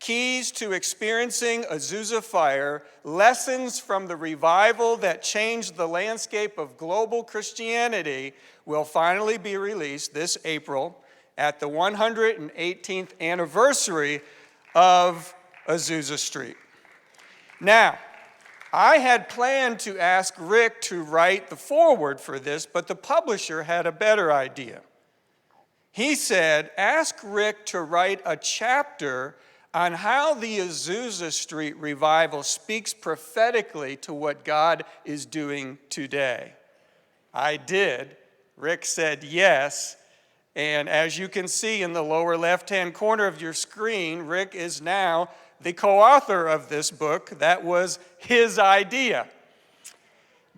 Keys to Experiencing Azusa Fire, Lessons from the Revival That Changed the Landscape of Global Christianity, will finally be released this April at the 118th anniversary of Azusa Street. Now, I had planned to ask Rick to write the foreword for this, but the publisher had a better idea. He said, ask Rick to write a chapter on how the Azusa Street revival speaks prophetically to what God is doing today. I did. Rick said yes. And as you can see in the lower left-hand corner of your screen, Rick is now the co-author of this book. That was his idea.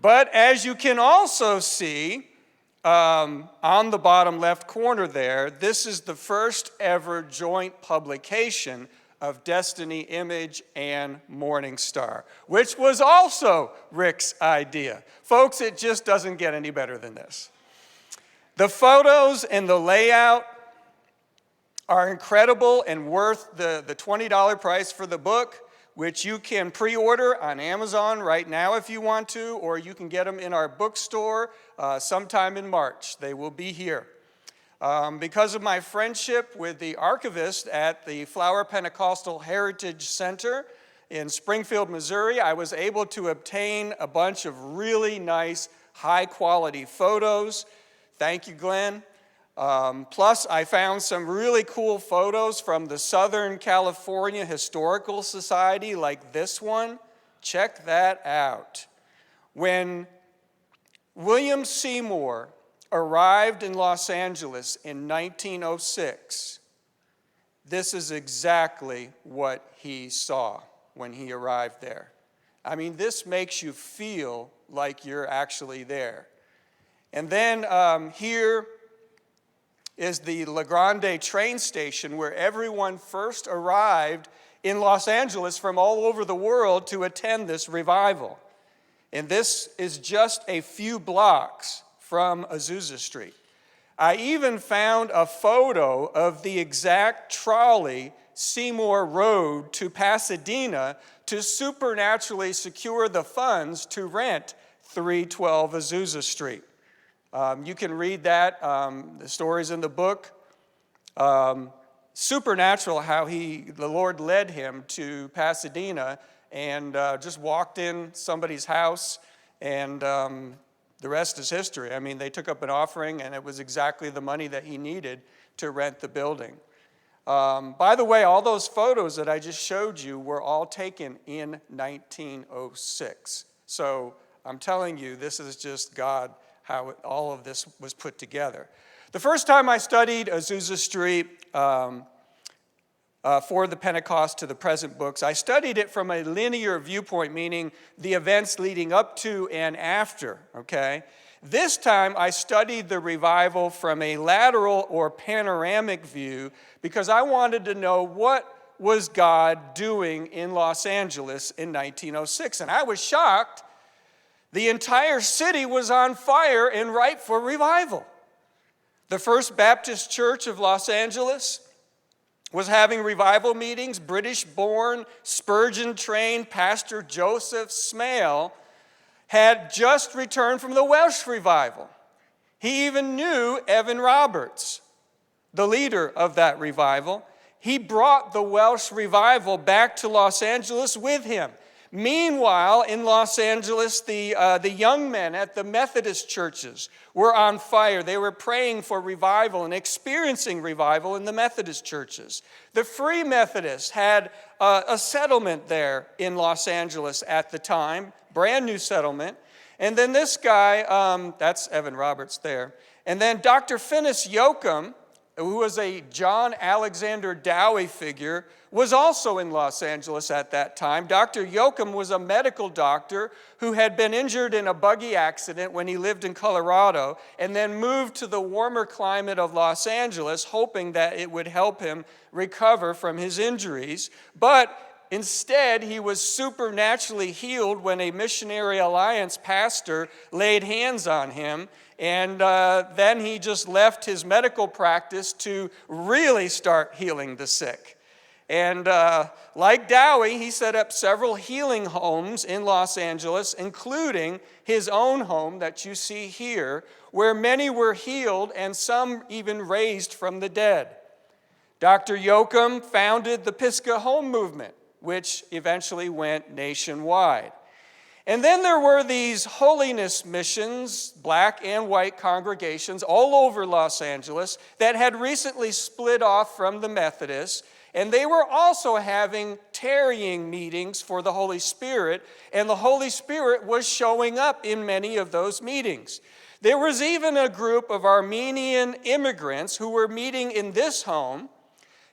But as you can also see on the bottom left corner there, this is the first ever joint publication of Destiny Image and Morning Star, which was also Rick's idea. Folks, it just doesn't get any better than this. The photos and the layout are incredible and worth the $20 price for the book, which you can pre-order on Amazon right now if you want to, or you can get them in our bookstore sometime in March. They will be here. Because of my friendship with the archivist at the Flower Pentecostal Heritage Center in Springfield, Missouri, I was able to obtain a bunch of really nice, high-quality photos. Thank you, Glenn. Plus, I found some really cool photos from the Southern California Historical Society, like this one. Check that out. When William Seymour arrived in Los Angeles in 1906, this is exactly what he saw when he arrived there. I mean, this makes you feel like you're actually there. And then here is the La Grande train station where everyone first arrived in Los Angeles from all over the world to attend this revival. And this is just a few blocks from Azusa Street. I even found a photo of the exact trolley Seymour rode to Pasadena to supernaturally secure the funds to rent 312 Azusa Street. You can read that, the stories in the book. Supernatural how the Lord led him to Pasadena and just walked in somebody's house, and the rest is history. I mean, they took up an offering, and it was exactly the money that he needed to rent the building. By the way, all those photos that I just showed you were all taken in 1906. So I'm telling you, this is just God, how all of this was put together. The first time I studied Azusa Street for the Pentecost to the Present books, I studied it from a linear viewpoint, meaning the events leading up to and after, okay? This time I studied the revival from a lateral or panoramic view because I wanted to know what was God doing in Los Angeles in 1906. And I was shocked. The entire city was on fire and ripe for revival. The First Baptist Church of Los Angeles was having revival meetings. British-born, Spurgeon-trained Pastor Joseph Smale had just returned from the Welsh revival. He even knew Evan Roberts, the leader of that revival. He brought the Welsh revival back to Los Angeles with him. Meanwhile, in Los Angeles, the young men at the Methodist churches were on fire. They were praying for revival and experiencing revival in the Methodist churches. The Free Methodists had a settlement there in Los Angeles at the time, brand new settlement. And then this guy, that's Evan Roberts there. And then Dr. Finis Yoakum, who was a John Alexander Dowie figure, was also in Los Angeles at that time. Dr. Yoakum was a medical doctor who had been injured in a buggy accident when he lived in Colorado and then moved to the warmer climate of Los Angeles, hoping that it would help him recover from his injuries. But instead, he was supernaturally healed when a Missionary Alliance pastor laid hands on him. And then he just left his medical practice to really start healing the sick. And like Dowie, he set up several healing homes in Los Angeles, including his own home that you see here, where many were healed and some even raised from the dead. Dr. Yoakum founded the Pisgah Home Movement, which eventually went nationwide. And then there were these holiness missions, black and white congregations all over Los Angeles that had recently split off from the Methodists, and they were also having tarrying meetings for the Holy Spirit, and the Holy Spirit was showing up in many of those meetings. There was even a group of Armenian immigrants who were meeting in this home.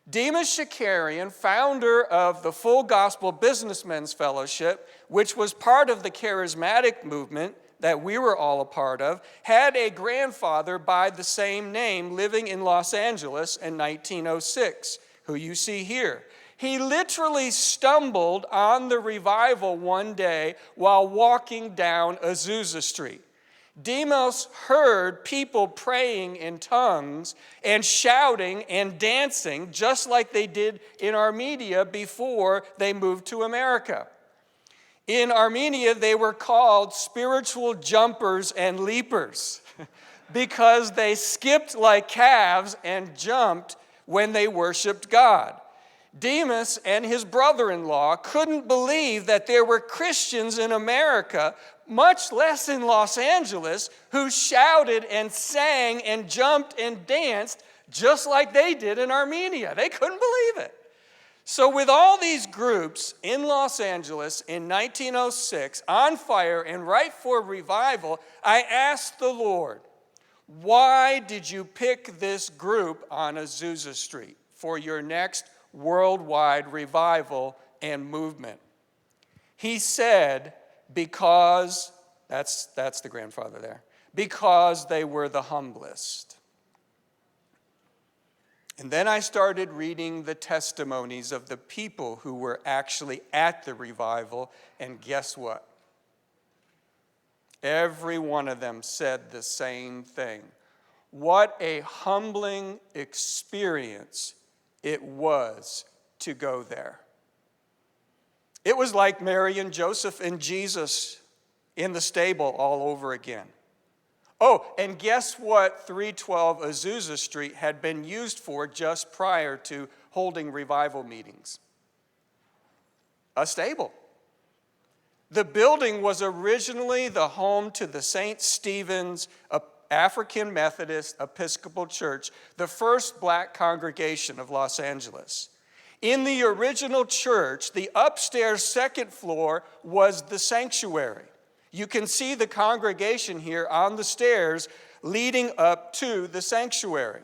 Demas Shakarian, founder of the Full Gospel Businessmen's Fellowship, which was part of the charismatic movement that we were all a part of, had a grandfather by the same name living in Los Angeles in 1906, who you see here. He literally stumbled on the revival one day while walking down Azusa Street. Demos heard people praying in tongues and shouting and dancing just like they did in Armenia before they moved to America. In Armenia, they were called spiritual jumpers and leapers because they skipped like calves and jumped when they worshiped God. Demas and his brother-in-law couldn't believe that there were Christians in America, much less in Los Angeles, who shouted and sang and jumped and danced just like they did in Armenia. They couldn't believe it. So with all these groups in Los Angeles in 1906, on fire and ripe for revival, I asked the Lord, why did you pick this group on Azusa Street for your next worldwide revival and movement? He said, because, that's the grandfather there, because they were the humblest. And then I started reading the testimonies of the people who were actually at the revival, and guess what? Every one of them said the same thing. What a humbling experience it was to go there. It was like Mary and Joseph and Jesus in the stable all over again. Oh, and guess what 312 Azusa Street had been used for just prior to holding revival meetings? A stable. The building was originally the home to the St. Stephen's African Methodist Episcopal Church, the first black congregation of Los Angeles. In the original church, the upstairs second floor was the sanctuary. You can see the congregation here on the stairs leading up to the sanctuary.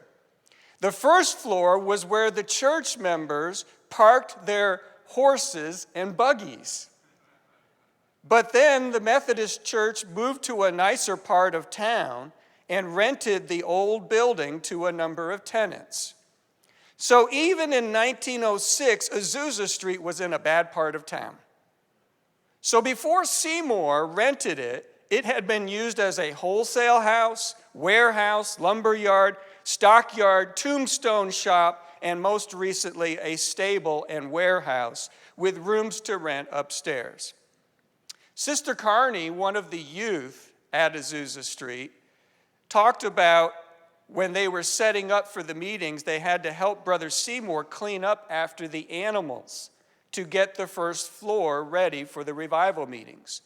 The first floor was where the church members parked their horses and buggies. But then the Methodist Church moved to a nicer part of town and rented the old building to a number of tenants. So even in 1906, Azusa Street was in a bad part of town. So before Seymour rented it, it had been used as a wholesale house, warehouse, lumberyard, stockyard, tombstone shop, and most recently a stable and warehouse with rooms to rent upstairs. Sister Carney, one of the youth at Azusa Street, talked about when they were setting up for the meetings, they had to help Brother Seymour clean up after the animals to get the first floor ready for the revival meetings.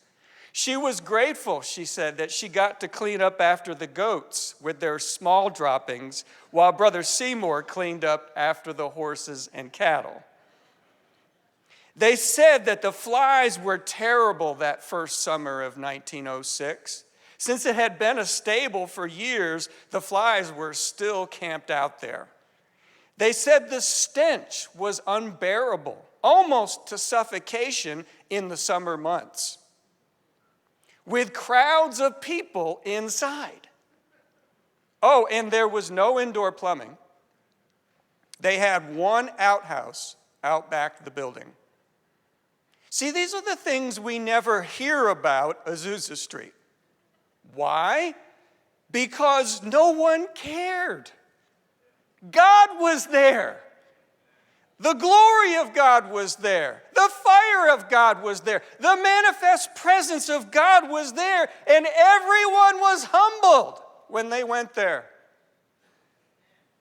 She was grateful, she said, that she got to clean up after the goats with their small droppings while Brother Seymour cleaned up after the horses and cattle. They said that the flies were terrible that first summer of 1906. Since it had been a stable for years, the flies were still camped out there. They said the stench was unbearable, almost to suffocation in the summer months, with crowds of people inside. Oh, and there was no indoor plumbing. They had one outhouse out back the building. See, these are the things we never hear about Azusa Street. Why? Because no one cared. God was there. The glory of God was there. The fire of God was there. The manifest presence of God was there. And everyone was humbled when they went there.